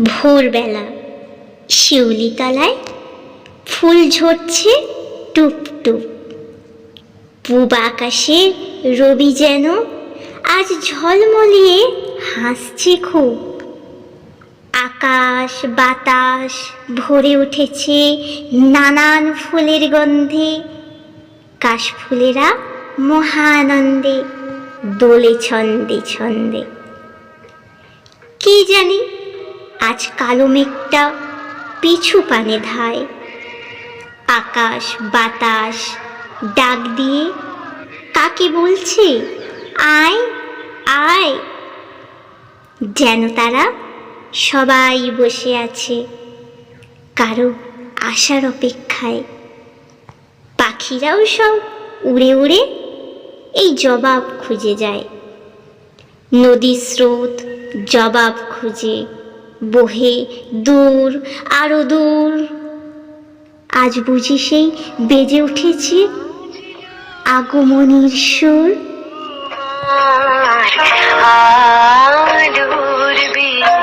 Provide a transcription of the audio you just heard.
ভোরবেলা শিউলি তলায় ফুল ঝরছে টুপ টুপ। পূব আকাশে রবি যেন আজ ঝলমলিয়ে হাসছে খুব। আকাশ বাতাস ভরে উঠেছে নানান ফুলের গন্ধে। কাশফুলেরা মহানন্দে দোলে ছন্দে ছন্দে। কি জানি আজ কালো মেঘটা পিছু পানে ধায়। আকাশ বাতাস ডাক দিয়ে কাকে বলছে আয় আয়। যেন তারা সবাই বসে আছে কারো আসার অপেক্ষায়। পাখিরাও সব উড়ে উড়ে এই জবাব খুঁজে যায়। নদীর স্রোত জবাব খুঁজে বহে দূর আরো দূর। আজ বুঝি সেই বেজে উঠেছে আগমনীর সুর। আলোর বিনু